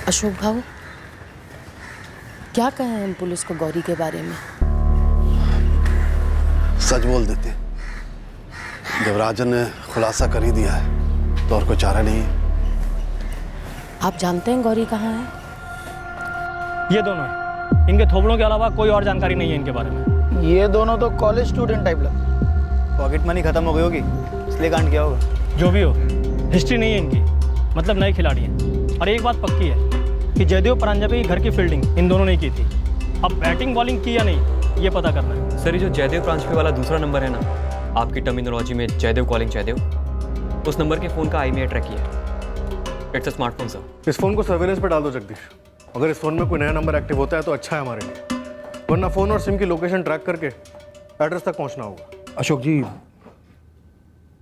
अशोक भाऊ, क्या कहें हम पुलिस को गौरी के बारे में? सच बोल देते। जब राजन ने खुलासा कर ही दिया है तो और कोई चारा नहीं है। आप जानते हैं गौरी कहाँ है? ये दोनों हैं। इनके थोबड़ों के अलावा कोई और जानकारी नहीं है इनके बारे में। ये दोनों तो कॉलेज स्टूडेंट टाइप लगते। पॉकेट मनी खत्म हो गई होगी, इसलिए कांड किया होगा। जो भी हो, हिस्ट्री नहीं है इनकी, मतलब नए खिलाड़ी हैं। और एक बात पक्की है कि जयदेव परांजपे की घर की फील्डिंग इन दोनों ने की थी। अब बैटिंग बॉलिंग की या नहीं, ये पता करना है। सर, ये जो जयदेव परांजपे वाला दूसरा नंबर है ना, आपकी टर्मिनोलॉजी में जयदेव कॉलिंग जयदेव, उस नंबर के फ़ोन का IMEI ट्रैक किया है। It's a smartphone sir. इस फ़ोन को सर्वेलेंस पर डाल दो जगदीश। अगर इस फ़ोन में कोई नया नंबर एक्टिव होता है तो अच्छा है हमारे लिए, वरना फ़ोन और सिम की लोकेशन ट्रैक करके एड्रेस तक पहुंचना होगा। अशोक जी,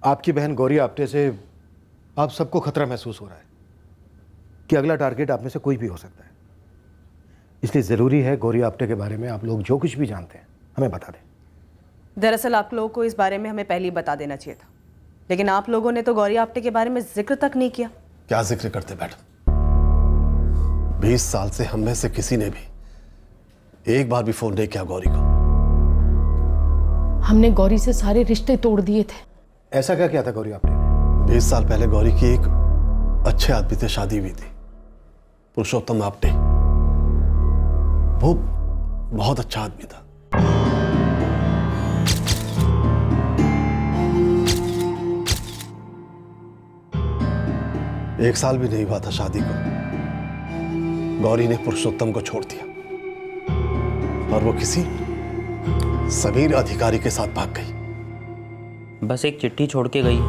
आपकी बहन गौरी आप्टे से आप सबको खतरा महसूस हो रहा है कि अगला टारगेट आप में से कोई भी हो सकता है। इसलिए ज़रूरी है गौरी आप्टे के बारे में आप लोग जो कुछ भी जानते हैं हमें बता दें। दरअसल आप लोगों को इस बारे में हमें पहले ही बता देना चाहिए था, लेकिन आप लोगों ने तो गौरी आप्टे के बारे में जिक्र तक नहीं किया। क्या जिक्र करते मैडम? 20 साल से हम में से किसी ने भी एक बार भी फोन नहीं किया गौरी को। हमने गौरी से सारे रिश्ते तोड़ दिए थे। ऐसा क्या किया था गौरी आप्टे ने? 20 साल पहले गौरी की एक अच्छे आदमी से शादी हुई थी, पुरुषोत्तम आप्टे। वो बहुत अच्छा आदमी था। एक साल भी नहीं हुआ था शादी को, गौरी ने पुरुषोत्तम को छोड़ दिया और वो किसी समीर अधिकारी के साथ भाग गई। बस एक चिट्ठी छोड़ के गई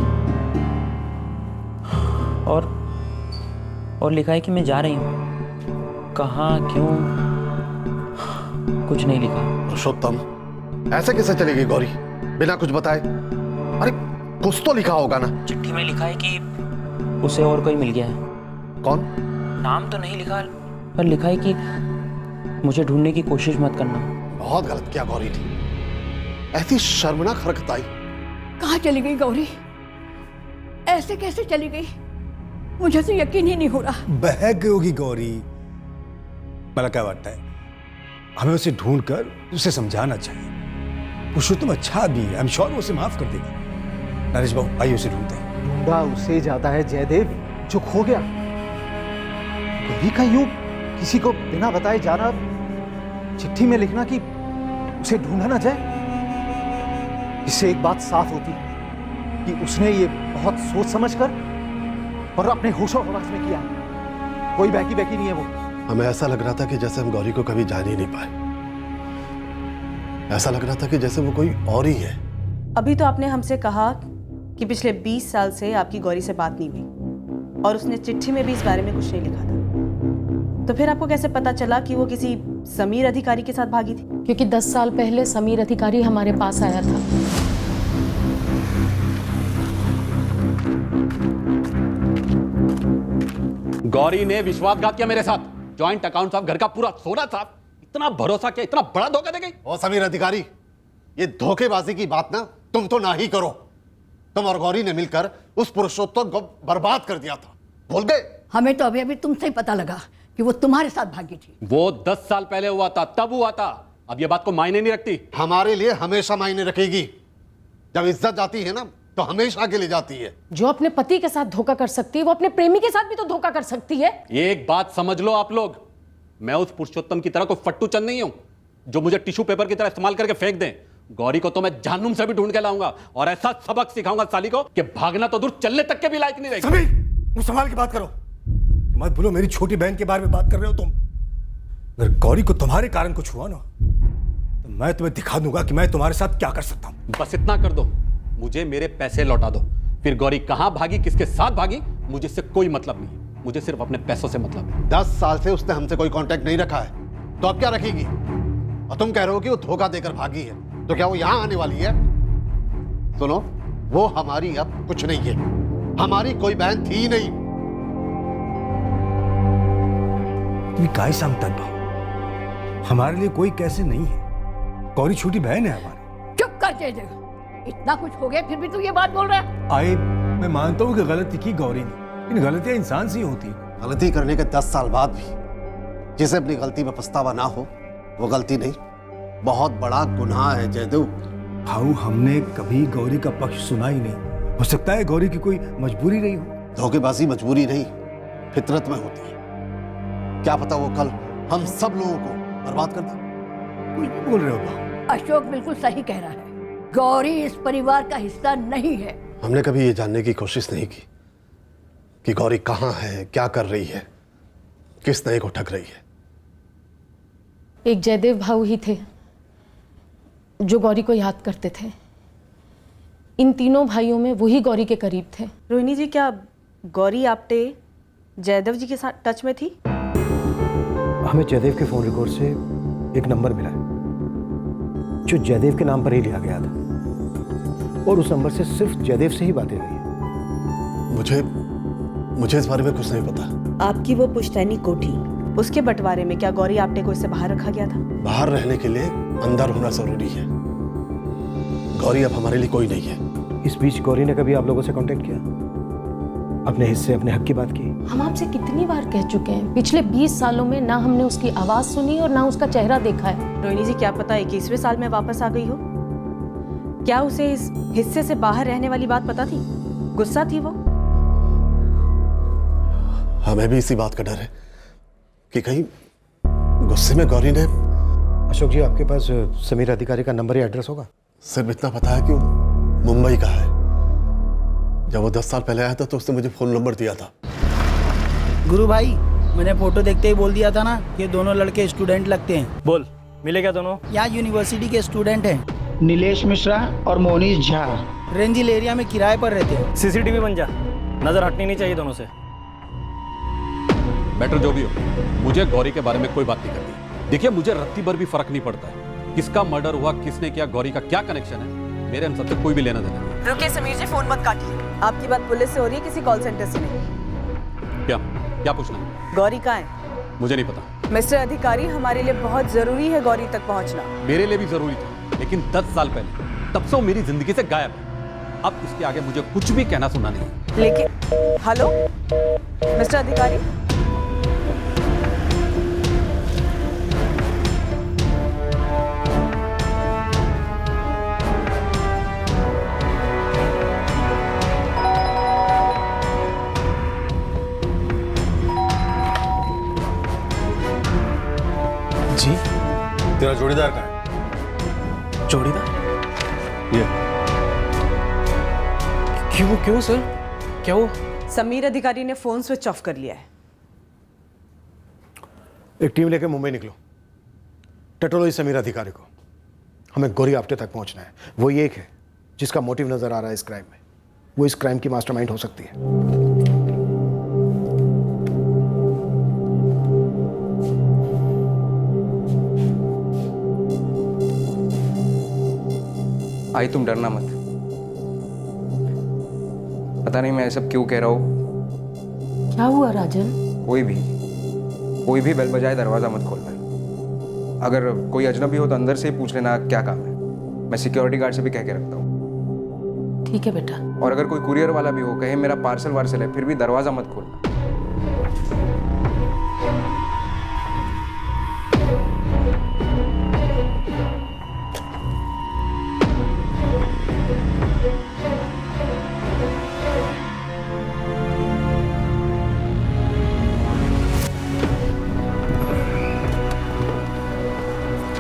और लिखा है कि मैं जा रही हूँ। कहाँ, क्यों, कुछ नहीं लिखा। पुरुषोत्तम, ऐसे कैसे चलेगी गौरी बिना कुछ बताए? अरे कुछ तो लिखा होगा ना। चिट्ठी में लिखा है कि उसे और कोई मिल गया है। कौन? नाम तो नहीं लिखा, पर लिखा है कि मुझे ढूंढने की कोशिश मत करना। बहुत गलत किया गौरी ने, ऐसी शर्मनाक हरकत आई। कहाँ चली गई गौरी? ऐसे कैसे चली गई? मुझे तो यकीन ही नहीं हो रहा। बह गई होगी गौरी। मला क्या लगता है, हमें उसे ढूंढ कर उसे समझाना चाहिए। पुरुषोत्तम अच्छा आदमी है, आई एम श्योर वो उसे माफ कर देगा। नरेश बाबू, आइए उसे ढूंढते हैं। ढूंढा उसे जाता है जयदेव जो खो गया। गौरी का यूं किसी को बिना बताए जाना, चिट्ठी में लिखना कि उसे ढूंढा ना जाए। इससे एक बात साफ होती कि उसने ये बहुत सोच समझकर और अपने होशो हवास में किया। कोई बैकी नहीं है वो। हमें ऐसा लग रहा था कि जैसे हम गौरी को कभी जान ही नहीं पाए। ऐसा लग रहा था कि जैसे वो कोई और ही है। अभी तो आपने हमसे कहा कि पिछले 20 साल से आपकी गौरी से बात नहीं हुई और उसने चिट्ठी में भी इस बारे में कुछ नहीं लिखा था, तो फिर आपको कैसे पता चला कि वो किसी समीर अधिकारी के साथ भागी थी? क्योंकि 10 साल पहले समीर अधिकारी हमारे पास आया था। गौरी ने विश्वासघात किया मेरे साथ। जॉइंट अकाउंट साहब, घर का पूरा सोना साहब, इतना भरोसा किया, इतना बड़ा धोखा दे गई। ओ समीर अधिकारी, ये धोखेबाजी की बात ना तुम तो ना ही करो। तुम और गौरी ने मिलकर उस पुरुषोत्तम को बर्बाद कर दिया था। बोल दे। हमें तो अभी तुमसे ही पता लगा कि वो तुम्हारे साथ भागी थी। वो 10 साल पहले हुआ था, तब हुआ था। अब ये बात को मायने नहीं रखती। हमारे लिए हमेशा मायने रखेगी। जब इज्जत जाती है ना तो हमेशा के लिए जाती है। जो अपने पति के साथ धोखा कर सकती है वो अपने प्रेमी के साथ भी तो धोखा कर सकती है। एक बात समझ लो आप लोग, मैं उस पुरुषोत्तम की तरह कोई फट्टू चंद नहीं हूं जो मुझे टिश्यू पेपर की तरह इस्तेमाल करके फेंक दें। गौरी को तो मैं जहन्नुम से भी ढूंढ के लाऊंगा और ऐसा सबक सिखाऊंगा साली को कि भागना तो दूर, चलने तक के भी लायक नहीं रहेगी। समीर, मुझे संभाल के बात करो। मत भूलो मेरी छोटी बहन के बारे में बात कर रहे हो तुम। अगर गौरी को तुम्हारे कारण कुछ हुआ ना तो मैं तुम्हें दिखा दूंगा कि मैं तुम्हारे साथ क्या कर सकता हूं। बस इतना कर दो, मुझे मेरे पैसे लौटा दो। फिर गौरी कहां भागी, किसके साथ भागी, मुझे इससे कोई मतलब नहीं। मुझे सिर्फ अपने पैसों से मतलब है। 10 साल से उसने हमसे कोई कांटेक्ट नहीं रखा है, तो अब क्या रखेगी? और तुम कह रहे हो कि वो धोखा देकर भागी है, तो क्या वो यहां आने वाली है? सुनो, वो हमारी अब कुछ नहीं है। हमारी कोई बहन थी ही नहीं। तुम्हें काय सांगतात भाऊ, हमारे लिए कोई कैसे नहीं है। गौरी छोटी बहन है हमारी। चुप कर जयदेव, इतना कुछ हो गया फिर भी तू ये बात बोल रहा है? मैं मानता हूं कि गलती की गौरी ने, इन गलतियां इंसान से ही होती। गलती करने के 10 साल बाद भी जिसे अपनी गलती में पछतावा ना हो, वो गलती नहीं, बहुत बड़ा गुनाह है जयदेव। भाऊ, हमने कभी गौरी का पक्ष सुना ही नहीं। हो सकता है गौरी की कोई मजबूरी रही हो। धोखेबाजी मजबूरी नहीं, फितरत में होती है। क्या पता वो कल हम सब लोगों को बर्बाद कर दे। कुछ भी बोल रहे हो भाऊ। अशोक बिल्कुल सही कह रहा है। गौरी इस परिवार का हिस्सा नहीं है। हमने कभी ये जानने की कोशिश नहीं की कि गौरी कहाँ है, क्या कर रही है, किस नए को ठग रही है। एक जयदेव भाऊ ही थे जो गौरी को याद करते थे। इन तीनों भाइयों में वही गौरी के करीब थे। रोहिणी जी, क्या गौरी आप्टे जयदेव जी के साथ टच में थी? हमें जयदेव के फोन रिकॉर्ड से एक नंबर मिला है जो जयदेव के नाम पर ही लिया गया था, और उस नंबर से सिर्फ जयदेव से ही बातें हुई है। मुझे इस बारे में कुछ नहीं पता। आपकी वो पुश्तैनी कोठी, उसके बंटवारे में क्या गौरी आप्टे को इससे बाहर रखा गया था? बाहर रहने के लिए अंदर होना जरूरी है। गौरी अब हमारे लिए कोई नहीं है। इस बीच गौरी ने कभी आप लोगों से कांटेक्ट किया, अपने हिस्से अपने हक की बात की? हम आपसे कितनी बार कह चुके हैं, पिछले 20 सालों में ना हमने उसकी आवाज सुनी और ना उसका चेहरा देखा है। रोहिणी जी, क्या पता 21वें साल में वापस आ गई हो? क्या उसे इस हिस्से से बाहर रहने वाली बात पता थी? गुस्सा थी वो? हमें भी इसी बात का डर है कि कहीं गुस्से में गौरी ने। अशोक जी, आपके पास समीर अधिकारी का नंबर या एड्रेस होगा? सिर्फ इतना पता है कि वो मुंबई का है। जब वो 10 साल पहले आया था तो उसने मुझे फोन नंबर दिया था। गुरु भाई, मैंने फोटो देखते ही बोल दिया था ना कि दोनों लड़के स्टूडेंट लगते हैं। बोल, मिले क्या दोनों? यहाँ यूनिवर्सिटी के स्टूडेंट हैं। नीलेश मिश्रा और मोनीश झा रेंजिल एरिया में किराए पर रहते हैं। सीसीटीवी बन जा, नजर हटनी नहीं चाहिए दोनों से। बेटर जो भी हो, मुझे गौरी के बारे में कोई बात नहीं करनी। देखिए, मुझे रत्ती भर भी फर्क नहीं पड़ता है किसका मर्डर हुआ, किसने किया, गौरी का क्या कनेक्शन है। मेरे हम सबसे कोई भी लेना देना नहीं। रुकिए समीर जी, फोन मत काटिए। आपकी बात पुलिस से हो रही है, किसी कॉल सेंटर से नहीं। क्या पूछना है? गौरी कहाँ है? मुझे नहीं पता। मिस्टर अधिकारी, हमारे लिए बहुत जरूरी है गौरी तक पहुंचना। मेरे लिए भी जरूरी था, लेकिन 10 साल पहले तब से वो मेरी जिंदगी से गायब है। अब इसके आगे मुझे कुछ भी कहना सुनना नहीं। लेकिन हेलो मिस्टर अधिकारी, जी, तेरा जोड़ीदार कहाँ है? जोड़ीदार? ये क्यों सर, क्या वो? समीर अधिकारी ने फोन स्विच ऑफ कर लिया है। एक टीम लेकर मुंबई निकलो, टटोलो इस समीर अधिकारी को। हमें गौरी आप्टे तक पहुंचना है। वो ये एक है जिसका मोटिव नजर आ रहा है इस क्राइम में। वो इस क्राइम की मास्टरमाइंड हो सकती है। आई, तुम डरना मत। पता नहीं मैं ये सब क्यों कह रहा हूँ। क्या हुआ राजन? कोई भी बेल बजाए दरवाजा मत खोलना। अगर कोई अजनबी हो तो अंदर से ही पूछ लेना क्या काम है। मैं सिक्योरिटी गार्ड से भी कह के रखता हूँ। ठीक है बेटा। और अगर कोई कुरियर वाला भी हो, कहे मेरा पार्सल वार्सल है, फिर भी दरवाजा मत खोलना।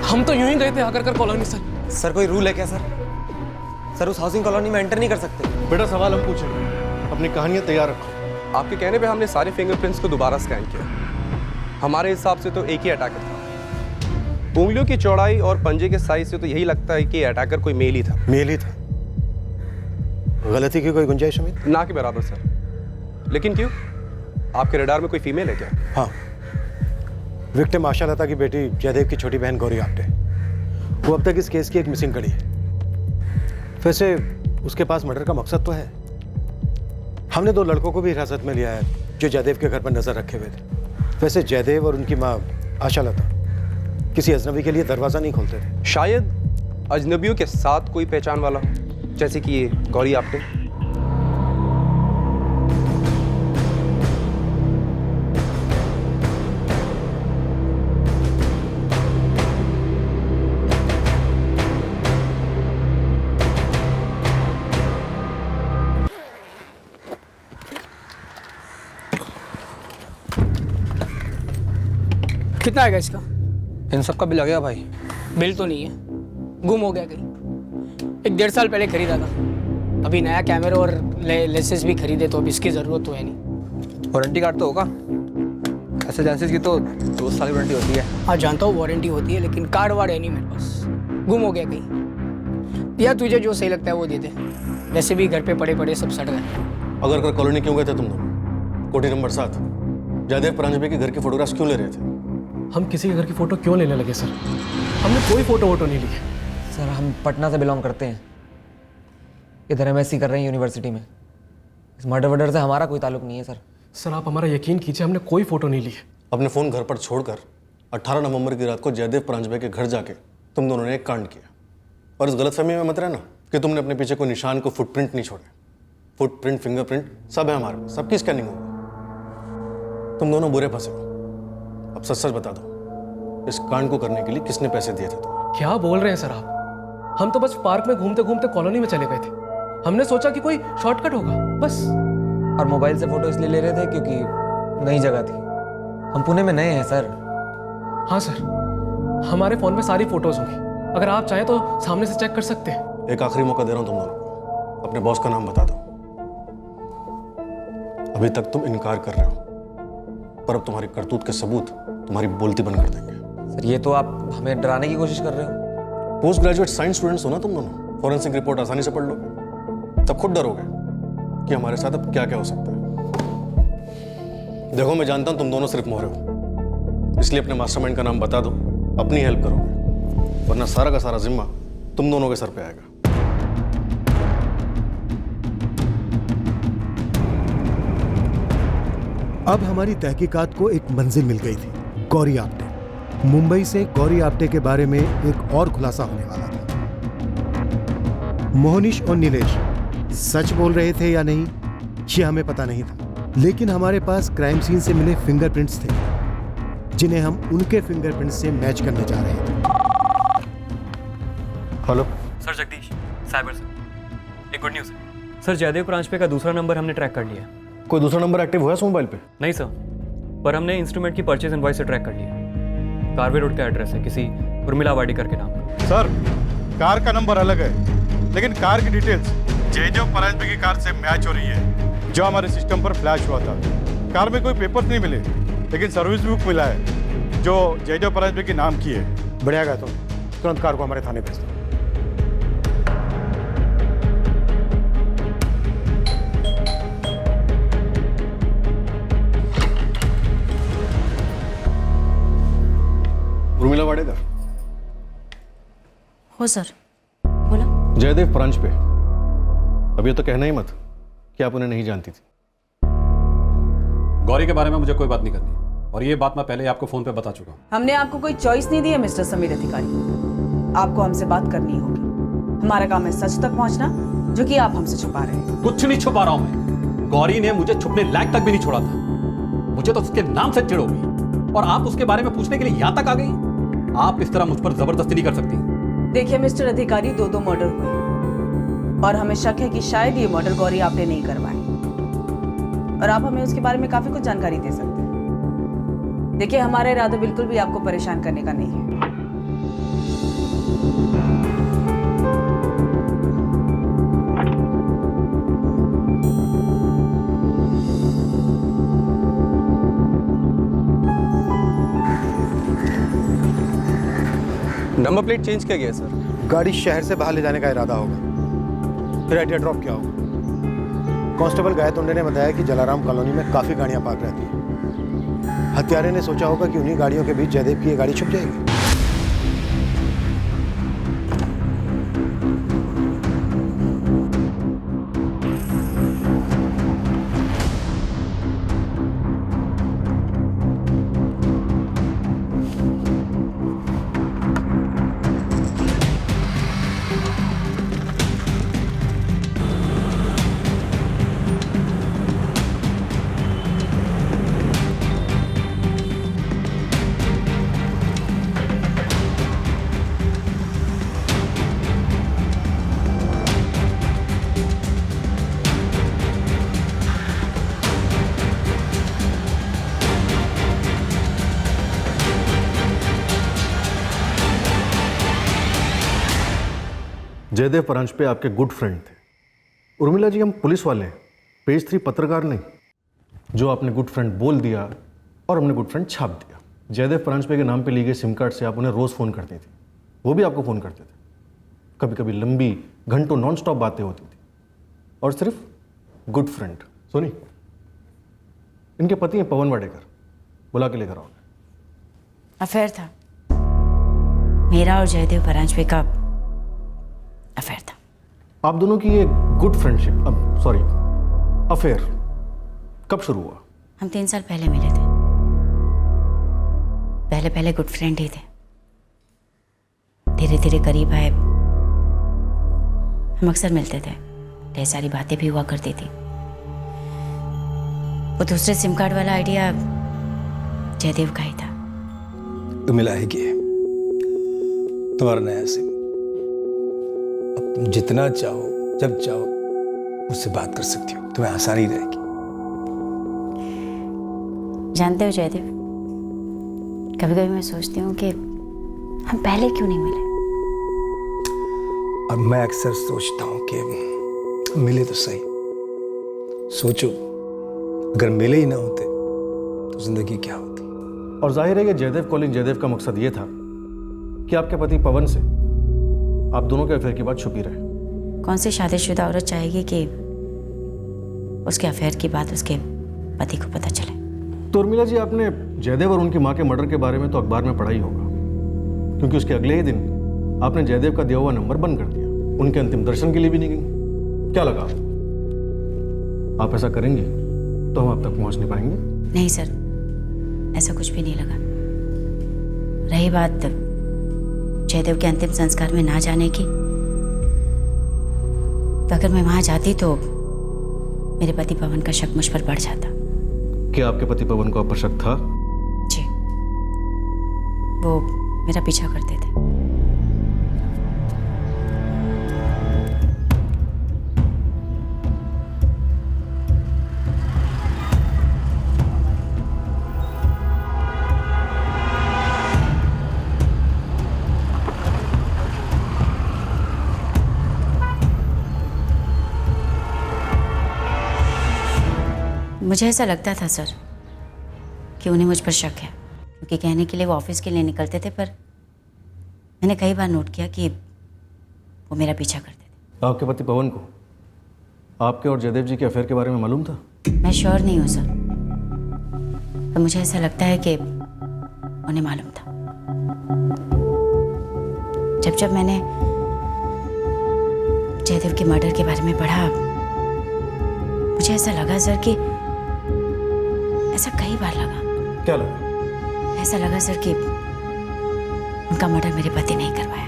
हम तो यूं ही गए थे आकर कॉलोनी सर। सर कोई रूल है क्या सर? सर उस हाउसिंग कॉलोनी में एंटर नहीं कर सकते। बेटा सवाल हम पूछेंगे, अपनी कहानियां तैयार रखो। आपके कहने पे हमने सारे फिंगरप्रिंट्स को दोबारा स्कैन किया। हमारे हिसाब से तो एक ही अटैकर था। उंगलियों की चौड़ाई और पंजे के साइज से तो यही लगता है कि अटैकर कोई मेल ही था। मेल ही था? गलती की कोई गुंजाइश अमित? ना के बराबर सर। लेकिन क्यों? आपके रडार में कोई फीमेल है क्या? हाँ, विक्टिम आशा लता की बेटी जयदेव की छोटी बहन गौरी आप्टे। वो अब तक इस केस की एक मिसिंग कड़ी है। वैसे उसके पास मर्डर का मकसद तो है। हमने 2 लड़कों को भी हिरासत में लिया है जो जयदेव के घर पर नजर रखे हुए थे। वैसे जयदेव और उनकी माँ आशा लता किसी अजनबी के लिए दरवाजा नहीं खोलते थे। शायद अजनबियों के साथ कोई पहचान वाला हो, जैसे कि ये गौरी आप्टे। कितना आएगा इसका? इन सब का बिल आ गया भाई। बिल तो नहीं है, गुम हो गया कहीं। 1-1.5 साल पहले खरीदा था, अभी नया कैमरा और लेंसेज भी खरीदे, तो अब इसकी ज़रूरत तो है नहीं। वारंटी कार्ड तो होगा? ऐसे एजेंसीज की तो 2 साल की वारंटी होती है। हाँ जानता हूँ वारंटी होती है, लेकिन कार्ड वार्ड है नहीं मेरे पास, गुम हो गया कहीं। या तुझे जो सही लगता है वो दे दे, वैसे भी घर पे पड़े पड़े सब सड़ गए। अगर कॉलोनी क्यों गए थे तुम दोनों? कोठी नंबर 7 जयदेव परांजपे के घर की फोटोग्राफ्स क्यों ले रहे थे? हम किसी के घर की फ़ोटो क्यों लेने लगे सर? हमने कोई फ़ोटो वोटो नहीं ली। सर हम पटना से बिलोंग करते हैं, इधर MSc कर रहे हैं यूनिवर्सिटी में। इस मर्डर वर्डर से हमारा कोई ताल्लुक नहीं है सर। सर आप हमारा यकीन कीजिए, हमने कोई फ़ोटो नहीं ली है। अपने फ़ोन घर पर छोड़कर 18 नवंबर की रात को जयदेव परांजपे के घर जाके तुम दोनों ने एक कांड किया। और इस गलतफहमी में मत रहना कि तुमने अपने पीछे कोई निशान, को फुटप्रिंट नहीं छोड़े। फुटप्रिंट, फिंगरप्रिंट सब है हमारे पास, सबकी स्कैनिंग होगी। तुम दोनों बुरे फंसे हो। अब सच सच बता दो, इस कांड को करने के लिए किसने पैसे दिए थे तुम्हें? क्या बोल रहे हैं सर आप? हम तो बस पार्क में घूमते घूमते कॉलोनी में चले गए थे। हमने सोचा कि कोई शॉर्टकट होगा, बस। और मोबाइल से फ़ोटो इसलिए ले रहे थे क्योंकि नई जगह थी। हम पुणे में नए हैं सर। हाँ सर, हमारे फ़ोन में सारी फ़ोटोज़ होंगी, अगर आप चाहें तो सामने से चेक कर सकते हैं। एक आखिरी मौका दे रहा हूं तुम दोनों को, अपने बॉस का नाम बता दो। अभी तक तुम इनकार कर रहे हो, पर अब तुम्हारी करतूत के सबूत तुम्हारी बोलती बंद कर देंगे। सर ये तो आप हमें डराने की कोशिश कर रहे हो। पोस्ट ग्रेजुएट साइंस स्टूडेंट्स हो ना तुम दोनों, फॉरेंसिक रिपोर्ट आसानी से पढ़ लोगे, तब खुद डरोगे कि हमारे साथ अब क्या क्या हो सकता है। देखो मैं जानता हूं तुम दोनों सिर्फ मोहरे हो, इसलिए अपने मास्टरमाइंड का नाम बता दो, अपनी हेल्प करोगे, वरना सारा का सारा जिम्मा तुम दोनों के सर पे आएगा। अब हमारी तहकीकात को एक मंजिल मिल गई थी, गौरी आप्टे। मुंबई से गौरी आप्टे के बारे में एक और खुलासा होने वाला था। मोहनीश और नीलेश सच बोल रहे थे या नहीं, ये हमें पता नहीं था, लेकिन हमारे पास क्राइम सीन से मिले फिंगरप्रिंट्स थे, जिन्हें हम उनके फिंगरप्रिंट्स से मैच करने जा रहे थे। हेलो सर, जगदीश साइबर से एक गुड न्यूज़ है सर। जयदेव परांजपे का दूसरा नंबर हमने ट्रैक कर लिया। कोई दूसरा नंबर एक्टिव हुआ है मोबाइल पे? नहीं सर, पर हमने इंस्ट्रूमेंट की परचेज इनवॉइस से ट्रैक कर लिया। कारवे रोड का एड्रेस है, किसी उर्मिला वाडेकर के नाम पर। सर कार का नंबर अलग है, लेकिन कार की डिटेल्स जयदेव परांजपे की कार से मैच हो रही है, जो हमारे सिस्टम पर फ्लैश हुआ था। कार में कोई पेपर्स नहीं मिले, लेकिन सर्विस बुक मिला है जो जयदेव परांजपे के नाम की है। बढ़िया गया, तो तुरंत कार को हमारे थाने भेज दो। उर्मिला वाडेकर? हो सर, बोला। जयदेव परांजपे, अब ये तो कहना ही मत कि आप उन्हें नहीं जानती थी। गौरी के बारे में मुझे कोई बात नहीं करनी, और ये बात मैं पहले ही आपको फोन पे बता चुका हूँ। हमने आपको कोई चॉइस नहीं दी है मिस्टर समीर अधिकारी, आपको हमसे बात करनी होगी। हमारा काम है सच तक पहुंचना, जो कि आप हमसे छुपा रहे हैं। कुछ नहीं छुपा रहा हूं मैं। गौरी ने मुझे छुपने लायक तक भी नहीं छोड़ा था। मुझे तो उसके नाम से चिढ़ हो गई, और आप उसके बारे में पूछने के लिए यहां तक आ गई। आप इस तरह मुझ पर जबरदस्ती नहीं कर सकती। देखिए मिस्टर अधिकारी, 2 मर्डर हुए, और हमें शक है कि शायद ये मर्डर गौरी आपने नहीं करवाए, और आप हमें उसके बारे में काफी कुछ जानकारी दे सकते हैं। देखिए हमारा इरादा बिल्कुल भी आपको परेशान करने का नहीं है। नंबर प्लेट चेंज किया गया सर। गाड़ी शहर से बाहर ले जाने का इरादा होगा, फिर आइडिया ड्रॉप किया होगा। कांस्टेबल गायतोंडे ने बताया कि जलाराम कॉलोनी में काफ़ी गाड़ियां पार्क रहती हैं। हत्यारे ने सोचा होगा कि उन्हीं गाड़ियों के बीच जयदेव की ये गाड़ी छुप जाएगी। जयदेव परांजपे आपके गुड फ्रेंड थे। उर्मिला जी, हम पुलिस वाले हैं, पेज 3 पत्रकार नहीं। जो आपने गुड फ्रेंड बोल दिया और हमने गुड फ्रेंड छाप दिया। जयदेव परांजपे के नाम पे ली गई सिम कार्ड से आप उन्हें रोज़ फ़ोन करती थी, वो भी आपको फ़ोन करते थे। कभी कभी लंबी घंटों नॉन स्टॉप बातें होती थी, और सिर्फ गुड फ्रेंड। सोनी, इनके पति हैं पवन वाडेकर, बुला के लेकर आओ। अफेयर था मेरा और जयदेव परांजपे का, अफेयर था। आप दोनों की ये गुड फ्रेंडशिप, सॉरी अफेयर, कब शुरू हुआ? हम 3 साल पहले मिले थे। पहले गुड फ्रेंड ही थे, धीरे धीरे करीब आए। हम अक्सर मिलते थे, ढेर सारी बातें भी हुआ करती थी। वो दूसरे सिम कार्ड वाला आइडिया जयदेव का ही था। तो मिला है कि तुम्हारा नया सिम, अब तुम जितना चाहो जब चाहो उससे बात कर सकती हो, तुम्हें आसानी रहेगी। जानते हो जयदेव, कभी कभी मैं सोचती हूँ कि हम पहले क्यों नहीं मिले। अब मैं अक्सर सोचता हूँ कि मिले तो सही। सोचो, अगर मिले ही ना होते तो जिंदगी क्या होती। और जाहिर है कि जयदेव कॉलिंग जयदेव का मकसद ये था कि आपके पति पवन से आप दोनों के अफेयर की बात छुपी रहे। कौन सी शादीशुदा औरत चाहेगी कि उसके अफेयर की बात उसके पति को पता चले। तो उर्मिला जी, आपने जयदेव और उनकी माँ के मर्डर के बारे में तो अखबार में पढ़ा ही होगा, क्योंकि उसके अगले ही दिन आपने जयदेव का दिया हुआ नंबर बंद कर दिया। उनके अंतिम दर्शन के लिए भी नहीं गई। क्या लगा, आप ऐसा करेंगी तो हम आप तक पहुंच नहीं पाएंगे? नहीं सर, ऐसा कुछ भी नहीं लगा। रही बात जयदेव के अंतिम संस्कार में ना जाने की, तो अगर मैं वहां जाती तो मेरे पति पवन का शक मुझ पर बढ़ जाता। क्या आपके पति पवन को आप पर शक था? जी, वो मेरा पीछा करते थे। मुझे ऐसा लगता था सर कि उन्हें मुझ पर शक है, क्योंकि कहने के लिए वो ऑफिस के लिए निकलते थे, पर मैंने कई बार नोट किया कि वो मेरा पीछा करते थे। आपके पति पवन को आपके और जयदेव जी के अफेयर के बारे में मालूम था? मैं श्योर नहीं हूँ सर, पर मुझे ऐसा लगता है कि उन्हें मालूम था। जब मैंने जयदेव के मर्डर के बारे में पढ़ा, मुझे ऐसा लगा सर कि ऐसा कई बार लगा। क्या लगा? ऐसा लगा सर कि उनका मर्डर मेरे पति नहीं करवाया।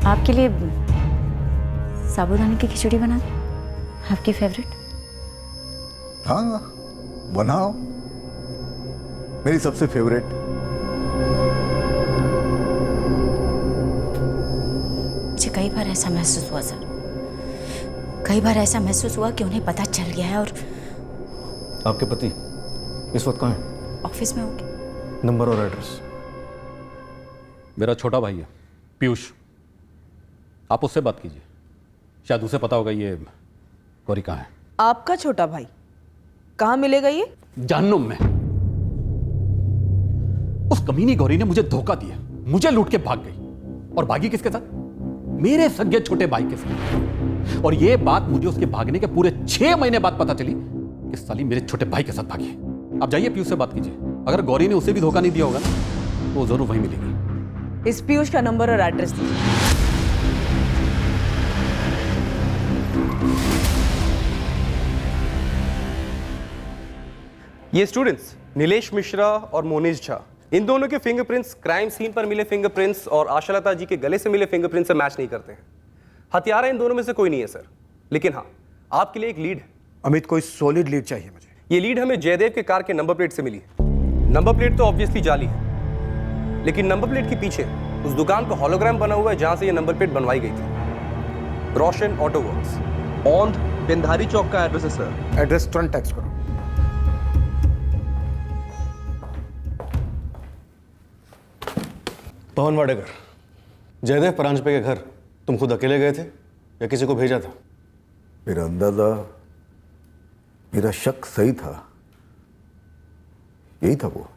आपके लिए साबूदाने की खिचड़ी बना दूं? आपकी फेवरेट? हाँ, बनाओ, मेरी सबसे फेवरेट। मुझे कई बार ऐसा महसूस हुआ सर, कई बार ऐसा महसूस हुआ कि उन्हें पता चल गया है। और आपके पति इस वक्त कहाँ हैं? ऑफिस में होंगे। नंबर और एड्रेस? मेरा छोटा भाई है पीयूष, आप उससे बात कीजिए, शायद उसे पता होगा ये गौरी कहाँ है। आपका छोटा भाई कहाँ मिलेगा ये? जहन्नुम में। उस कमीनी गौरी ने मुझे धोखा दिया, मुझे लूट के भाग गई। और भागी किसके साथ? मेरे सगे छोटे भाई के साथ। और ये बात मुझे उसके भागने के पूरे 6 महीने बाद पता चली कि साली मेरे छोटे भाई के साथ भागी। आप जाइए पीयूष से बात कीजिए, अगर गौरी ने उसे भी धोखा नहीं दिया होगा ना, तो जरूर वहीं मिलेगी। इस पीयूष का नंबर और एड्रेस दीजिए। ये स्टूडेंट्स नीलेश मिश्रा और मोनीश झा, इन दोनों के फिंगरप्रिंट्स क्राइम सीन पर मिले फिंगरप्रिंट्स और आशालता जी के गले से मिले फिंगरप्रिंट्स से मैच नहीं करते हैं। हत्यारा इन दोनों में से कोई नहीं है सर, लेकिन हाँ आपके लिए एक लीड है। अमित, कोई सॉलिड लीड चाहिए मुझे। ये लीड हमें जयदेव के कार के नंबर प्लेट से मिली है। नंबर प्लेट तो ऑब्वियसली जाली है, लेकिन नंबर प्लेट के पीछे उस दुकान पर हॉलोग्राम बना हुआ है जहां से ये नंबर प्लेट बनवाई गई थी। रोशन ऑटो वर्क्स, औंध पिंधारी चौक का एड्रेस है सर। एड्रेस तुरंत टेक्स्ट करो। पवन वाडेकर, जयदेव परांजपे के घर तुम खुद अकेले गए थे या किसी को भेजा था? मेरा अंदाजा, मेरा शक सही था, यही था वो।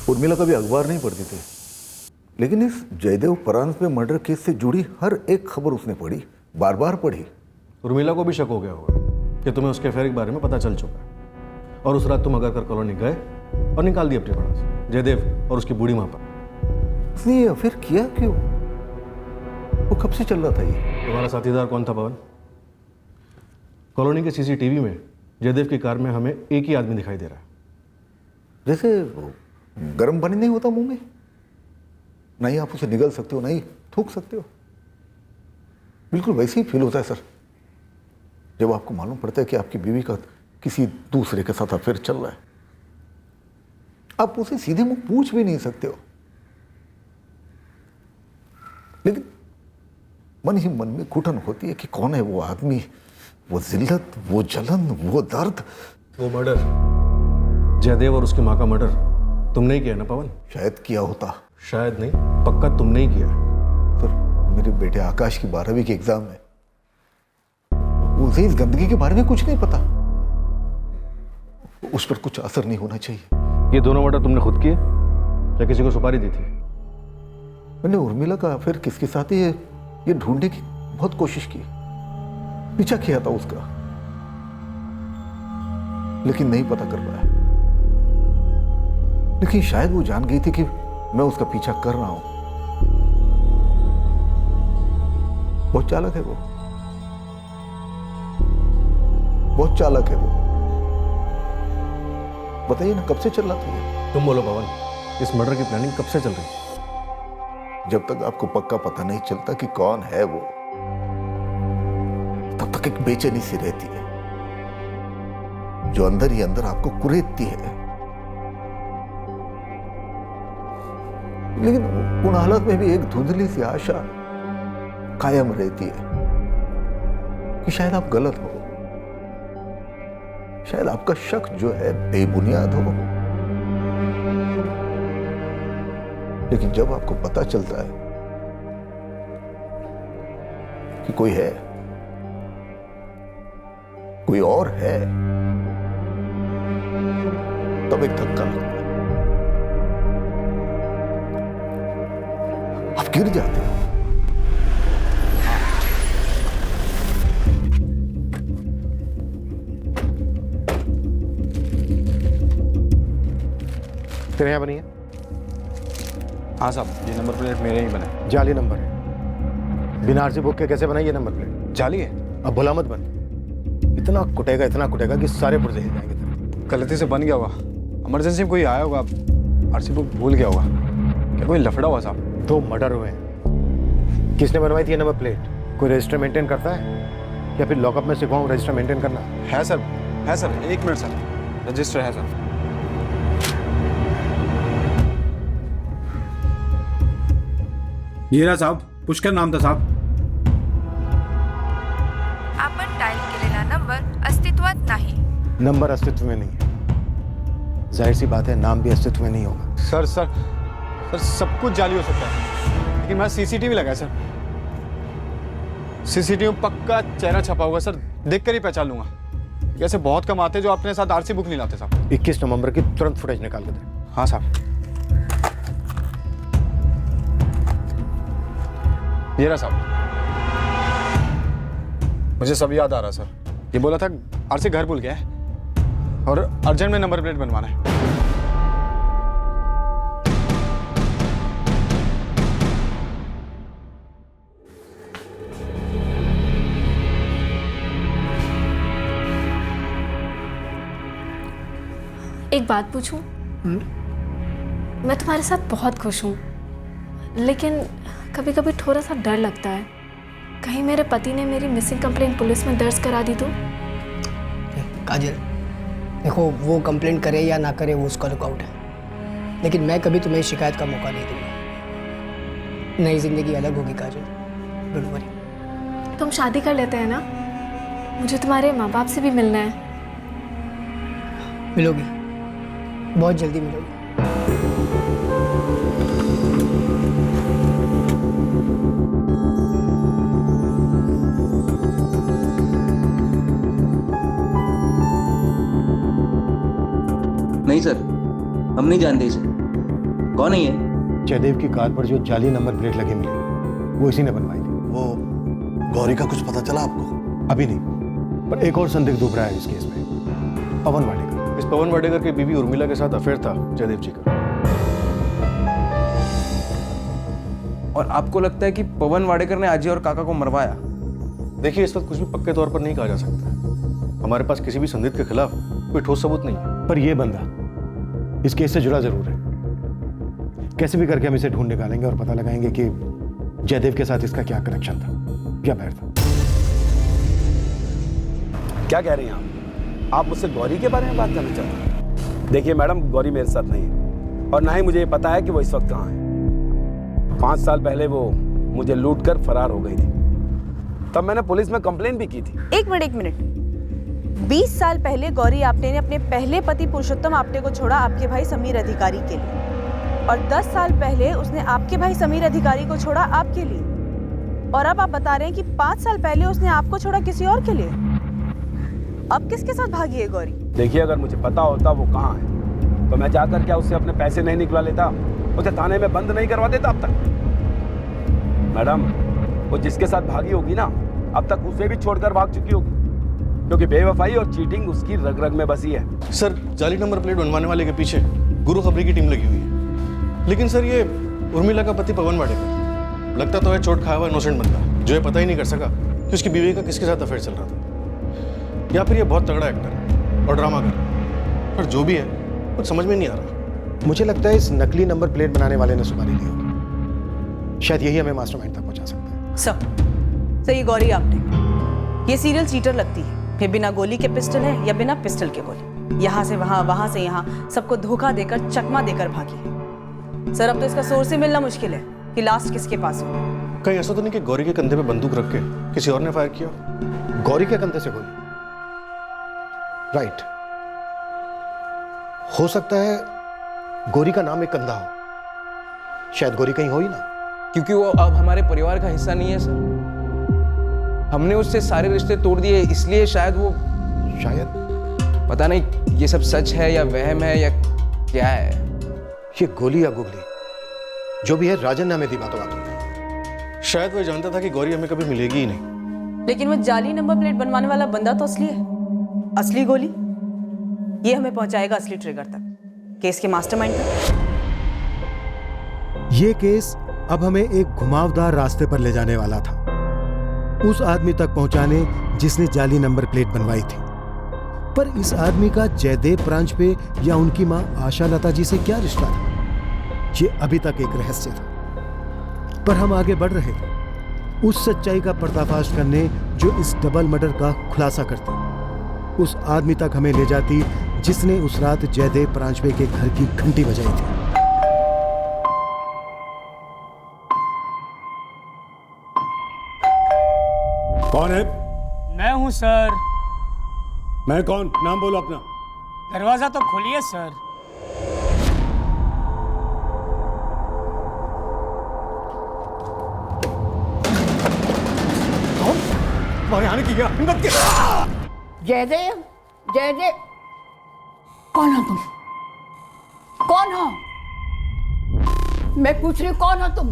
उर्मिला कभी अखबार नहीं पढ़ती थी, लेकिन इस जयदेव परांजपे मर्डर केस से जुड़ी हर एक खबर उसने पढ़ी, बार बार पढ़ी। उर्मिला को भी शक हो गया होगा कि तुम्हें उसके अफेयर के बारे में पता चल चुका है, और उस रात तुम अगरकर कॉलोनी गए और निकाल दिए अपने पड़ोस जयदेव और उसकी बूढ़ी माँ पर। उसने ये अफेयर किया क्यों? वो कब से चल रहा था ये? तुम्हारा साथीदार कौन था पवन? कॉलोनी के सीसीटीवी में जयदेव की कार में हमें एक ही आदमी दिखाई दे रहा है। जैसे गर्म पानी नहीं होता मुंह में, नहीं आप उसे निगल सकते हो, नहीं थूक सकते हो, बिल्कुल वैसे ही फील होता है सर जब आपको मालूम पड़ता है कि आपकी बीवी का किसी दूसरे के साथ अफेयर चल रहा है। आप उसे सीधे मुंह पूछ भी नहीं सकते हो, लेकिन मन ही मन में घुटन होती है कि कौन है वो आदमी, वो जिल्लत, वो जलन, वो दर्द। वो मर्डर, जयदेव और उसकी माँ का मर्डर तुमने ही किया ना पवन? शायद किया होता। शायद नहीं, पक्का तुमने ही किया। सर, मेरे बेटे आकाश की 12वीं की एग्जाम है, उसे इस गंदगी के बारे में कुछ नहीं पता, उस पर कुछ असर नहीं होना चाहिए। ये दोनों मर्डर तुमने खुद किए या किसी को सुपारी दी थी? मैंने उर्मिला का अफेयर किसके साथ है ये ढूंढने की बहुत कोशिश की, पीछा किया था उसका, लेकिन नहीं पता कर पाया। लेकिन शायद वो जान गई थी कि मैं उसका पीछा कर रहा हूं। बहुत चालाक है वो, बहुत चालाक है वो। बताइए ना, कब से चल रहा था ये? तुम बोलो पवन, इस मर्डर की प्लानिंग कब से चल रही? जब तक आपको पक्का पता नहीं चलता कि कौन है वो, तब तक एक बेचैनी सी रहती है जो अंदर ही अंदर आपको कुरेदती है। लेकिन उन हालत में भी एक धुंधली सी आशा कायम रहती है कि शायद आप गलत हो, शायद आपका शक जो है बेबुनियाद हो। लेकिन जब आपको पता चलता है कि कोई है, कोई और है, तब एक धक्का लगता है, आप गिर जाते हो। तेरे यहाँ बनी है? हाँ साहब, ये नंबर प्लेट मेरे ही बने। जाली नंबर है। बिना आरसी बुक के कैसे बना ये नंबर प्लेट? जाली है। अब भुला मत बन, इतना कुटेगा कि सारे पुर्जे हिल जाएंगे तेरे। गलती से बन गया होगा, इमरजेंसी में कोई आया होगा, आरसी बुक भूल गया होगा। क्या कोई लफड़ा हुआ साहब? 2 मर्डर हुए हैं। किसने बनवाई थी ये नंबर प्लेट? कोई रजिस्टर मेंटेन करता है या फिर लॉकअप में सिखाऊं रजिस्टर मेंटेन करना? है सर, है सर, 1 मिनट सर, रजिस्टर है सर। ये रहा साहब, पुष्कर नाम था साहब। आपण डायल केलेला नंबर अस्तित्वात नाही। नंबर अस्तित्व में नहीं है, जाहिर सी बात है नाम भी अस्तित्व में नहीं होगा। सर सब कुछ जाली हो सकता है, लेकिन मैं सीसीटीवी लगाया सर। सीसीटीवी में पक्का चेहरा छपा होगा सर, देखकर ही पहचान लूंगा। ऐसे बहुत कम आते जो अपने साथ आरसी बुक नहीं लाते साहब। 21 नवंबर की तुरंत फुटेज निकाल के दे। हाँ साहब, ये रहा साहब। मुझे सब याद आ रहा सर। ये बोला था आरसी घर भूल गया है और अर्जेंट में नंबर प्लेट बनवाना है। एक बात पूछूं? मैं तुम्हारे साथ बहुत खुश हूँ, लेकिन कभी कभी थोड़ा सा डर लगता है कहीं मेरे पति ने मेरी मिसिंग कंप्लेंट पुलिस में दर्ज करा दी तो। काजल, देखो वो कंप्लेंट करे या ना करे वो उसका लुकआउट है, लेकिन मैं कभी तुम्हें शिकायत का मौका नहीं दूंगा। नई जिंदगी अलग होगी काजल, डोंट वरी। तुम शादी कर लेते हैं ना? मुझे तुम्हारे माँ बाप से भी मिलना है। मिलोगी, बहुत जल्दी मिलोगी। नहीं सर, हम नहीं जानते इसे। कौन है ये? जयदेव की कार पर जो जाली नंबर प्लेट लगी मिली, वो इसी ने बनवाई थी। वो गौरी का कुछ पता चला आपको? अभी नहीं, पर एक और संदिग्ध उभरा है इस केस में, पवन वाडेकर। इस पवन वाडेकर की बीवी उर्मिला के साथ अफेयर था जयदेव जी का। और आपको लगता है कि पवन वाडेकर ने अजय और काका को मरवाया? देखिए, इस वक्त कुछ भी पक्के तौर पर नहीं कहा जा सकता। हमारे पास किसी भी संदिग्ध के खिलाफ कोई ठोस सबूत नहीं है। पर यह बंदा इस केस से जुड़ा जरूर है। कैसे भी करके हम इसे ढूंढ निकालेंगे और पता लगाएंगे कि जयदेव के साथ इसका क्या कनेक्शन था, क्या बैर था। क्या कह रही हैं आप मुझसे गौरी के बारे में बात करना चाहते हैं? देखिए मैडम, गौरी मेरे साथ नहीं है और ना ही मुझे ये पता है कि वो इस वक्त कहाँ है। 5 साल पहले वो मुझे लूट कर फरार हो गई थी, तब मैंने पुलिस में कंप्लेंट भी की थी। एक मिनट। 20 साल पहले गौरी आप्टे ने अपने पहले पति पुरुषोत्तम आप्टे को छोड़ा आपके भाई समीर अधिकारी के लिए, और 10 साल पहले उसने आपके भाई समीर अधिकारी को छोड़ा आपके लिए, और अब आप बता रहे हैं कि 5 साल पहले उसने आपको छोड़ा किसी और के लिए। अब किसके साथ भागी है गौरी? देखिए, अगर मुझे पता होता वो कहाँ है तो मैं जाकर क्या उससे अपने पैसे नहीं निकला लेता, उसे थाने में बंद नहीं करवा देता अब तक। मैडम, वो जिसके साथ भागी होगी ना, अब तक उसे भी छोड़कर भाग चुकी होगी, क्योंकि बेवफाई और चीटिंग उसकी रग रग में बसी है। सर, जाली नंबर प्लेट बनवाने वाले के पीछे गुरु खबरी की टीम लगी हुई है, लेकिन सर ये उर्मिला का पति पवन वाडेकर लगता तो है चोट खाया हुआ इनोसेंट बंदा, जो ये पता ही नहीं कर सका कि उसकी बीवी का किसके साथ अफेयर चल रहा था, या फिर ये बहुत तगड़ा एक्टर है और ड्रामा कर। पर जो भी है कुछ समझ में नहीं आ रहा। मुझे लगता है इस नकली नंबर प्लेट बनाने वाले ने सुपारी दी होगी, शायद यही हमें मास्टरमाइंड तक पहुंचा सकता है। सर ये गौरी आप्टे, ये सीरियल चीटर लगती है। ये बिना गोली के पिस्टल है या बिना पिस्टल के गोली, यहाँ से वहाँ, वहाँ से यहाँ, सबको धोखा देकर, चकमा देकर भागी है। सर अब तो इसका सोर्स ही मिलना मुश्किल है कि लास्ट किसके पास हो। कहीं ऐसा तो नहीं कि गौरी के कंधे पे बंदूक रख के किसी और ने फायर किया? गौरी के कंधे से गोली? राइट, हो सकता है गौरी का नाम एक कंधा हो, शायद गौरी कहीं हो ही ना, क्योंकि वो अब हमारे परिवार का हिस्सा नहीं है सर। हमने उससे सारे रिश्ते तोड़ दिए, इसलिए शायद पता नहीं ये सब सच है या वहम है या क्या है। ये गोली या गुगली जो भी है, राजन ने हमें दी बातों बातों में। शायद वो जानता था कि गौरी हमें कभी मिलेगी ही नहीं। लेकिन वो जाली नंबर प्लेट बनवाने वाला बंदा तो असली है, असली गोली। ये हमें पहुंचाएगा असली ट्रिगर तक, केस के मास्टरमाइंड तक। ये केस अब हमें एक घुमावदार रास्ते पर ले जाने वाला था, उस आदमी तक पहुंचाने जिसने जाली नंबर प्लेट बनवाई थी। पर इस आदमी का जयदेव प्रांजपे या उनकी मां आशा लता जी से क्या रिश्ता था, ये अभी तक एक रहस्य था। पर हम आगे बढ़ रहे थे उस सच्चाई का पर्दाफाश करने जो इस डबल मर्डर का खुलासा करती, उस आदमी तक हमें ले जाती जिसने उस रात जयदेव प्रांजपे के घर की घंटी बजाई थी। कौन है? मैं हूं सर। मैं कौन? नाम बोलो अपना। दरवाजा तो खोलिए सर। तुम्हारे आने की क्या हिम्मत? जयदेव, जयदेव, कौन हो तुम? कौन हो? मैं पूछ रही हूँ, कौन हो तुम?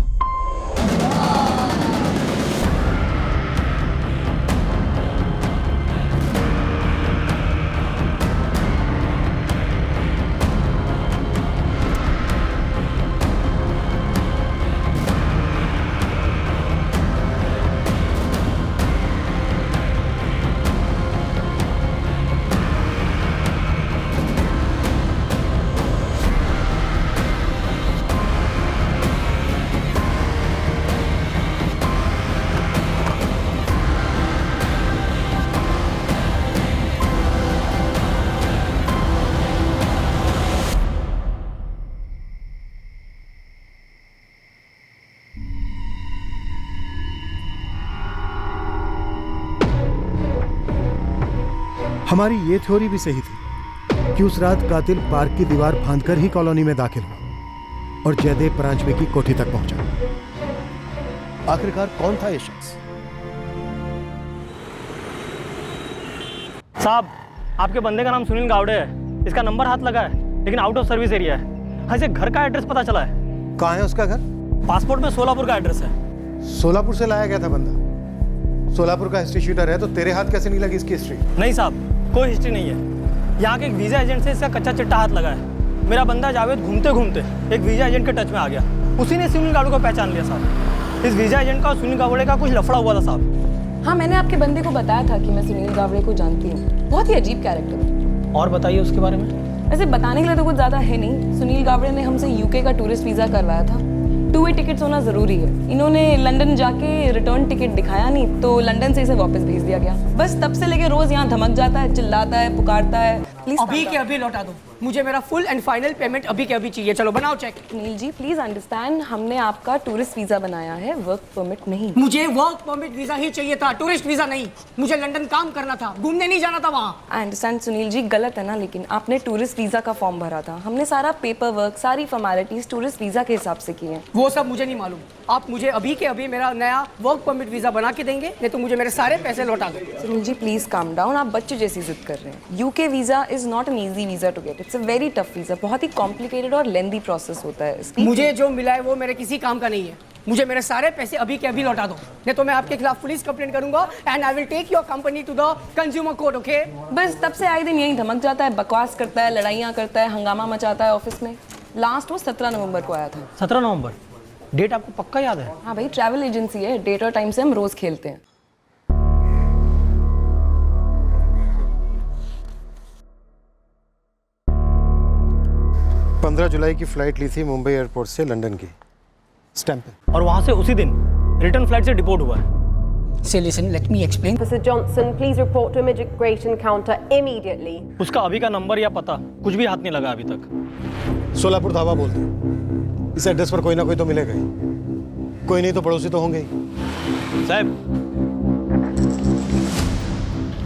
हमारी ये थ्योरी भी सही थी कि उस रात कातिल पार्क की दीवार फांदकर ही कॉलोनी में दाखिल हुआ और जयदेव परांजपे की कोठी तक पहुंचा। आखिरकार कौन था ये शख्स? साहब, आपके बंदे का नाम सुनील गावड़े है। इसका नंबर हाथ लगा है लेकिन आउट ऑफ सर्विस एरिया है। हाँ, इसे घर का एड्रेस पता चला है। कहाँ है उसका घर? पासपोर्ट में सोलापुर का एड्रेस है। सोलापुर से लाया गया था बंदा। सोलापुर का हिस्ट्री शीटर है तो तेरे हाथ कैसे नहीं लगी इसकी हिस्ट्री? नहीं साहब, कोई हिस्ट्री नहीं है। यहाँ के एक वीज़ा एजेंट से इसका कच्चा चिट्टा हाथ लगा है। मेरा बंदा जावेद घूमते घूमते एक वीज़ा एजेंट के टच में आ गया। उसी ने सुनील गावड़े को पहचान लिया साहब। इस वीज़ा एजेंट का और सुनील गावड़े का कुछ लफड़ा हुआ था साहब। हाँ, मैंने आपके बंदे को बताया था कि मैं सुनील गावड़े को जानती हूँ। बहुत ही अजीब कैरेक्टर है। और बताइए उसके बारे में। वैसे बताने के लिए तो कुछ ज़्यादा है नहीं। सुनील गावड़े ने हमसे यूके का टूरिस्ट वीज़ा करवाया था। 2 वे टिकट्स होना ज़रूरी है। इन्होंने लंदन जाके रिटर्न टिकट दिखाया नहीं तो लंदन से इसे वापस भेज दिया गया। बस तब से लेके रोज़ यहाँ धमक जाता है, चिल्लाता है, पुकारता है। प्लीज अभी के अभी लौटा दो। मुझे मेरा फुल एंड फाइनल पेमेंट अभी के अभी चाहिए। चलो बनाओ cheque. Sunil ji, please understand, हमने आपका टूरिस्ट वीज़ा बनाया है, वर्क परमिट नहीं। मुझे वर्क परमिट वीजा ही चाहिए था, टूरिस्ट वीजा नहीं। मुझे लंदन काम करना था, घूमने नहीं जाना था वहाँ। आई अंडरस्टैंड सुनील जी, गलत है ना, लेकिन आपने टूरिस्ट वीज़ा का फॉर्म भरा था। हमने सारा पेपर वर्क, सारी फॉर्मेलिटीज टूरिस्ट वीज़ा के हिसाब से की हैं। वो सब मुझे नहीं मालूम। आप मुझे अभी के अभी मेरा नया वर्क परमिट वीजा बना के देंगे, नहीं तो मुझे मेरे सारे पैसे लौटा दो। Sunil ji please calm down, आप बच्चे जैसी जिद कर रहे हैं। UK visa is not an easy visa to get. It's a very tough visa. बहुत ही कॉम्प्लिकेटेड और लेंदी प्रोसेस होता है इसकी। मुझे जो मिला है वो मेरे किसी काम का नहीं है। मुझे मेरे सारे पैसे अभी के अभी लौटा दो, नहीं तो मैं आपके खिलाफ पुलिस कंप्लेंट करूंगा and I will take your company to the consumer court. Okay? बस तब से आए दिन यही धमक जाता है, बकवास करता है, लड़ाइयाँ करता है, हंगामा मचाता है ऑफिस में। लास्ट वो 17 नवंबर को आया था। 17 नवंबर? डेट आपको पक्का याद है? हाँ भाई, ट्रैवल एजेंसी है, डेट और टाइम से हम रोज खेलते हैं। पंद्रह जुलाई की फ्लाइट ली थी मुंबई एयरपोर्ट से लंदन की, स्टैंप पे। और वहां से उसी दिन रिटर्न फ्लाइट से डिपोर्ट हुआ है। So listen, let me explain. Officer Johnson, please report to immigration counter immediately. उसका अभी का नंबर या पता कुछ भी हाथ नहीं लगा अभी तक। सोलापुर धावा बोलते। इस एड्रेस पर कोई ना कोई तो मिलेगा ही। कोई नहीं तो पड़ोसी तो होंगे ही। साहब,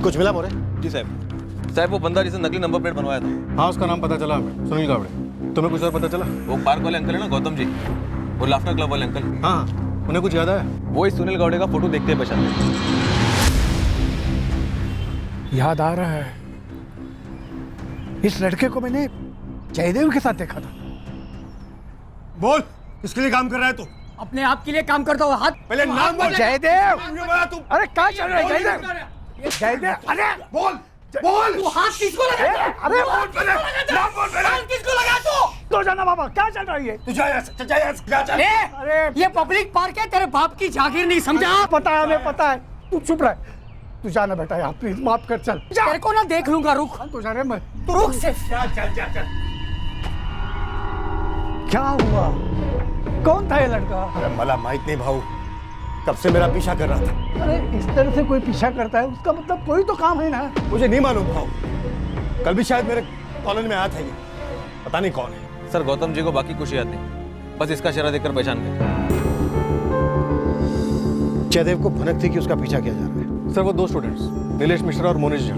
कुछ मिला मोरे? जी साहब, वो बंदा जिसने नकली नंबर प्लेट बनवाया था। हाँ, उसका नाम पता चला हमें, सुनील गावड़े। तुम्हें कुछ और पता चला? वो पार्क वाले अंकल है ना, गौतम जी, वो लाफ्टर क्लब वाले अंकल। हाँ, उन्हें कुछ याद है? वो इस सुनील गावड़े का फोटो देखते हैं पहचानते। याद आ रहा है, इस लड़के को मैंने जयदेव के साथ देखा था। बोल, किसके लिए काम कर रहा है तू? अपने आप के लिए काम करता हूँ। हाथ पहले नाम बोल। जयदेव! अरे क्या चल रहा है जयदेव? जयदेव, अरे बोल बोल। तू हाथ किसको लगा? अरे बोल पहले, नाम बोल पहले। हाथ किसको लगा तू? तो जाना बाबा, क्या चल रहा है ये? तू जा यहाँ से। अरे ये पब्लिक पार्क है, तेरे बाप की जागीर नहीं समझा? पता है, हमें पता है। तू चुप रह। तू जाना बेटा यहाँ, प्लीज माफ कर, चल। तेरे को ना देख लूंगा, रुक। तू जा रे, मैं तू रुक से। चल। क्या हुआ? कौन था ये लड़का? अरे मला माहित नहीं भाऊ, कब से मेरा पीछा कर रहा था। अरे इस तरह से कोई पीछा करता है, उसका मतलब कोई तो काम है ना। मुझे नहीं मालूम भाऊ, कल भी शायद मेरे कॉलोनी में आया था ये, पता नहीं कौन है। सर, गौतम जी को बाकी कुछ याद नहीं, बस इसका चेहरा देखकर पहचान गए। जयदेव को भनक थी कि उसका पीछा किया जा रहा है। सर, वो 2 स्टूडेंट्स, नीलेश मिश्रा और मोनिश झा।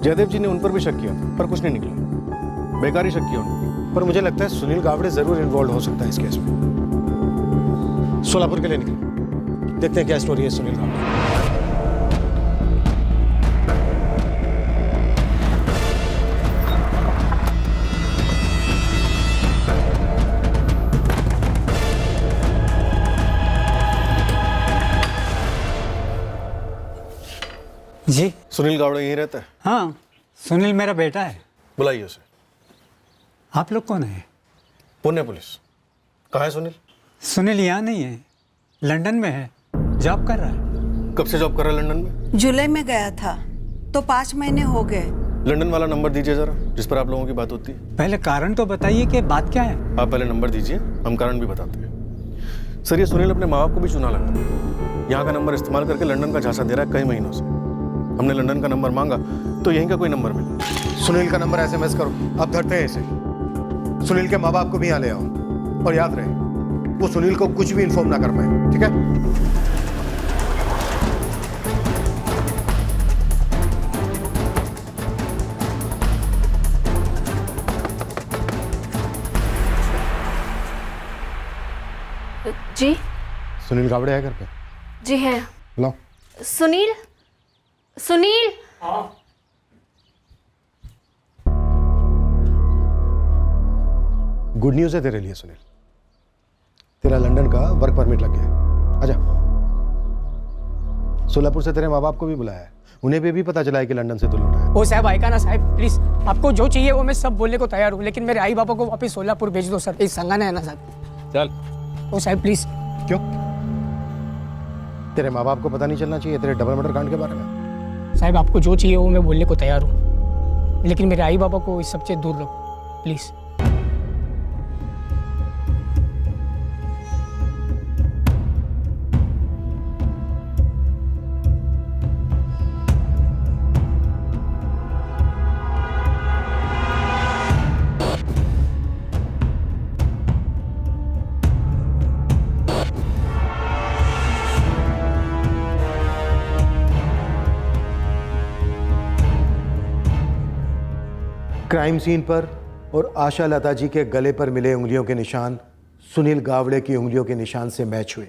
जयदेव जी ने उन पर भी शक किया पर कुछ नहीं निकला, बेकार ही शक किया उन्होंने। पर मुझे लगता है सुनील गावड़े जरूर इन्वॉल्व हो सकता है इस केस में। सोलापुर के लिए निकले, देखते हैं क्या स्टोरी है सुनील गावड़े। जी, सुनील गावड़े यहीं रहता है? हाँ, सुनील मेरा बेटा है। बुलाइए उसे। आप लोग कौन है? पुणे पुलिस। कहाँ है सुनील? सुनील यहाँ नहीं है, लंदन में है, जॉब कर रहा है। कब से जॉब कर रहा है लंदन में? जुलाई में गया था तो 5 महीने हो गए। लंदन वाला नंबर दीजिए जरा, जिस पर आप लोगों की बात होती है। पहले कारण तो बताइए कि बात क्या है। आप पहले नंबर दीजिए, हम कारण भी बताते हैं। सर, ये सुनील अपने माँ बाप को भी चुना लगता है। यहाँ का नंबर इस्तेमाल करके लंदन का झांसा दे रहा है कई महीनों से। हमने लंदन का नंबर मांगा तो यहीं का कोई नंबर मिला। सुनील का नंबर SMS करो, अब धरते हैं इसे। सुनील के माँ बाप को भी यहाँ ले आओ, और याद रहे वो सुनील को कुछ भी इन्फॉर्म ना कर पाए, ठीक है? जी सुनील गावड़े है घर पे? जी है। लो। सुनील, सुनील। गुड न्यूज़ है तेरे लिए सुनील, तेरा लंदन का वर्क परमिट लग गया है। आजा। सोलापुर से तेरे माँ बाप को भी बुलाया है, उन्हें भी पता चला है कि लंदन से तू लौटा है। ओ साहब आएगा ना साहब, प्लीज आपको जो चाहिए वो मैं सब बोलने को तैयार हूँ, लेकिन मेरे आई बाबा को वापस सोलापुर भेज दो सर, इस संगाना है ना साहब। चल। ओ साहब प्लीज। क्यों? तेरे माँ बाप को पता नहीं चलना चाहिए तेरे डबल मर्डर कांड के बारे में? साहब आपको जो चाहिए वो मैं बोलने को तैयार हूँ, लेकिन मेरे आई बाबा को इस सबसे दूर रखो प्लीज। क्राइम सीन पर और आशा लता जी के गले पर मिले उंगलियों के निशान सुनील गावड़े की उंगलियों के निशान से मैच हुए।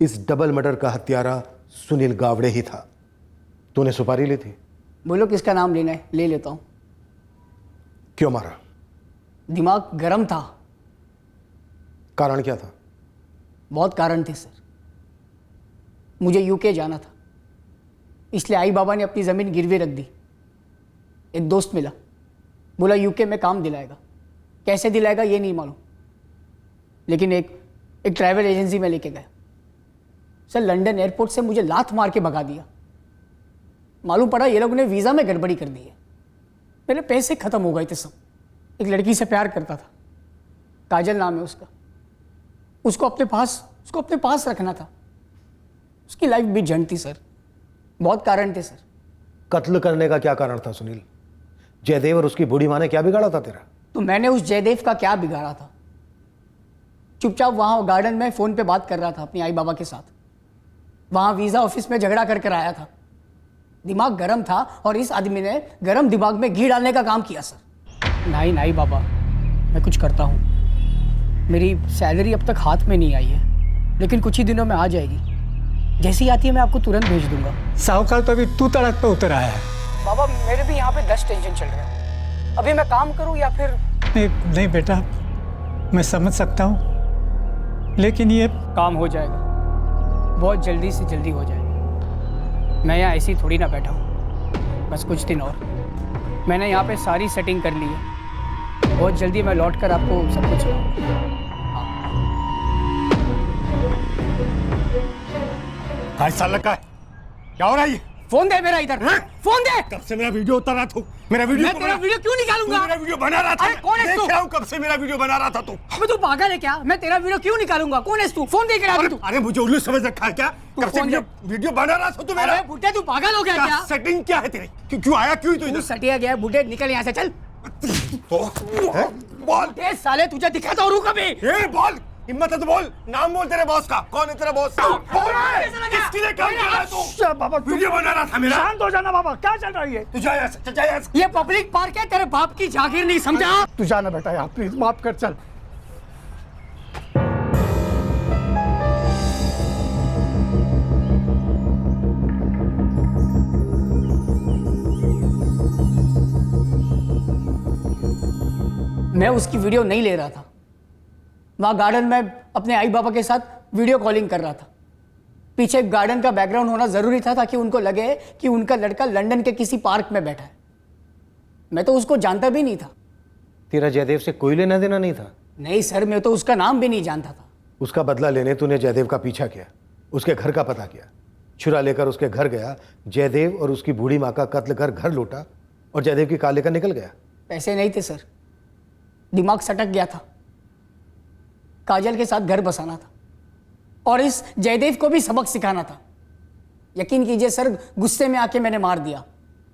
इस डबल मर्डर का हत्यारा सुनील गावड़े ही था। तूने सुपारी ली थी? बोलो किसका नाम लेना है, ले लेता हूँ। क्यों मारा? दिमाग गर्म था। कारण क्या था? बहुत कारण थे सर। मुझे यूके जाना था, इसलिए आई बाबा ने अपनी ज़मीन गिरवी रख दी। एक दोस्त मिला, बोला यूके में काम दिलाएगा, कैसे दिलाएगा ये नहीं मालूम, लेकिन एक ट्रैवल एजेंसी में लेके गया। सर लंदन एयरपोर्ट से मुझे लात मार के भगा दिया। मालूम पड़ा ये लोगों ने वीज़ा में गड़बड़ी कर दी है। मेरे पैसे ख़त्म हो गए थे सब। एक लड़की से प्यार करता था, काजल नाम है उसका। उसको अपने पास रखना था। उसकी लाइफ भी झंड थी सर। बहुत कारण थे सर। कत्ल करने का क्या कारण था सुनील? जयदेव और उसकी बूढ़ी माँ ने क्या बिगाड़ा था तेरा? तो मैंने उस जयदेव का क्या बिगाड़ा था? चुपचाप वहां गार्डन में फोन पे बात कर रहा था अपनी आई बाबा के साथ। वहां वीजा ऑफिस में झगड़ा कर आया था। दिमाग गर्म था और इस आदमी ने गर्म दिमाग में घी डालने का काम किया सर। नहीं बाबा, मैं कुछ करता हूँ। मेरी सैलरी अब तक हाथ में नहीं आई है, लेकिन कुछ ही दिनों में आ जाएगी। जैसी आती है मैं आपको तुरंत भेज दूंगा। साहूकार तो अभी तू तड़क पे उतर आया है। बाबा मेरे भी यहाँ पे 10 टेंशन चल रहे हैं। अभी मैं काम करूँ या फिर? नहीं बेटा, मैं समझ सकता हूँ, लेकिन ये काम हो जाएगा, बहुत जल्दी से जल्दी हो जाएगा। मैं यहाँ ऐसी थोड़ी ना बैठा हूँ, बस कुछ दिन और। मैंने यहाँ पे सारी सेटिंग कर ली है। बहुत जल्दी मैं लौट कर आपको सब कुछ बताऊंगा। ऐसा लगा है क्या हो रहा है? फोन दे मेरा इधर। फोन दे। कब से मेरा वीडियो उतर रहा था? मेरा वीडियो मैं तेरा वीडियो क्यों निकालूंगा? मेरा वीडियो बना रहा था। अरे कौन है तू? देख रहा हूं कब से मेरा वीडियो बना रहा था तू। अबे तू पागल है क्या? मैं तेरा वीडियो क्यों निकालूंगा? कौन है तू? फोन दे के आ तू। अरे मुझे उल्लू समझ रखा है क्या? कब से वीडियो बना रहा था तू मेरा? अरे बुड्ढे तू पागल हो गया क्या? सेटिंग क्या है तेरी? क्यों आया क्यों तू इधर? सटिया गया बुड्ढे, निकल यहाँ से चल। बोल साले तुझे दिखाता हूँ कभी। बोल, हिम्मत है तो बोल। नाम बोल तेरे बॉस का। कौन है तेरा बॉस? किसके लिए काम कर रहा है तू? बाबा वीडियो बना रहा था मेरा। शांत हो जाना बाबा, क्या चल रही है? तू जा यहाँ से, जा यहाँ से। ये पब्लिक पार्क है, तेरे बाप की जागीर नहीं समझा? तू जाना बेटा यार, प्लीज माफ कर। चल मैं उसकी वीडियो नहीं ले रहा था। वहाँ गार्डन में अपने आई बाबा के साथ वीडियो कॉलिंग कर रहा था। पीछे गार्डन का बैकग्राउंड होना जरूरी था ताकि उनको लगे कि उनका लड़का लंदन के किसी पार्क में बैठा है। मैं तो उसको जानता भी नहीं था। तेरा जयदेव से कोई लेना देना नहीं था? नहीं सर, मैं तो उसका नाम भी नहीं जानता था। उसका बदला लेने तूने जयदेव का पीछा किया, उसके घर का पता किया, छुरा लेकर उसके घर गया, जयदेव और उसकी बूढ़ी माँ का कत्ल कर घर लूटा और जयदेव की कार लेकर निकल गया। पैसे नहीं थे सर, दिमाग सटक गया था। काजल के साथ घर बसाना था और इस जयदेव को भी सबक सिखाना था। यकीन कीजिए सर, गुस्से में आके मैंने मार दिया।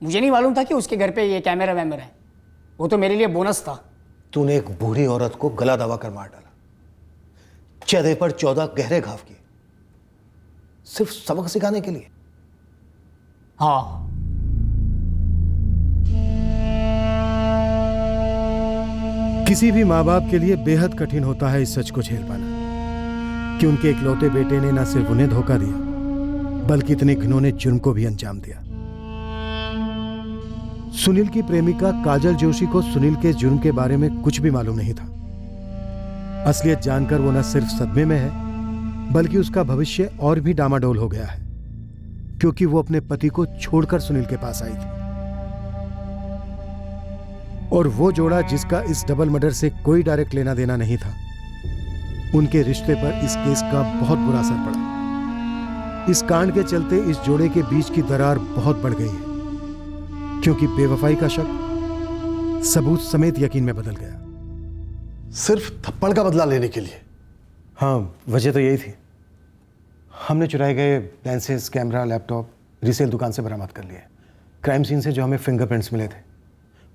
मुझे नहीं मालूम था कि उसके घर पे ये कैमरा वैमरा है। वो तो मेरे लिए बोनस था। तूने एक बूढ़ी औरत को गला दबा कर मार डाला, जयदेव पर 14 गहरे घाव किए, सिर्फ सबक सिखाने के लिए। हाँ, किसी भी माँ बाप के लिए बेहद कठिन होता है इस सच को झेल पाना कि उनके इकलौते बेटे ने न सिर्फ उन्हें धोखा दिया बल्कि इतने घिनौने जुर्म को भी अंजाम दिया। सुनील की प्रेमिका काजल जोशी को सुनील के जुर्म के बारे में कुछ भी मालूम नहीं था। असलियत जानकर वो न सिर्फ सदमे में है बल्कि उसका भविष्य और भी डामाडोल हो गया है, क्योंकि वो अपने पति को छोड़कर सुनील के पास आई थी। और वो जोड़ा जिसका इस डबल मर्डर से कोई डायरेक्ट लेना देना नहीं था, उनके रिश्ते पर इस केस का बहुत बुरा असर पड़ा। इस कांड के चलते इस जोड़े के बीच की दरार बहुत बढ़ गई है, क्योंकि बेवफाई का शक सबूत समेत यकीन में बदल गया। सिर्फ थप्पड़ का बदला लेने के लिए? हाँ, वजह तो यही थी। हमने चुराए गए लेंसेज, कैमरा, लैपटॉप रीसेल दुकान से बरामद कर लिए। क्राइम सीन से जो हमें फिंगरप्रिंट्स मिले थे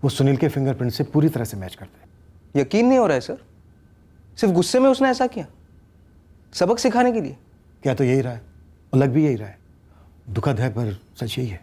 वो सुनील के फिंगरप्रिंट से पूरी तरह से मैच करते हैं। यकीन नहीं हो रहा है सर, सिर्फ गुस्से में उसने ऐसा किया, सबक सिखाने के लिए? क्या तो यही रहा है और लग भी यही रहा है। दुखद है पर सच यही है।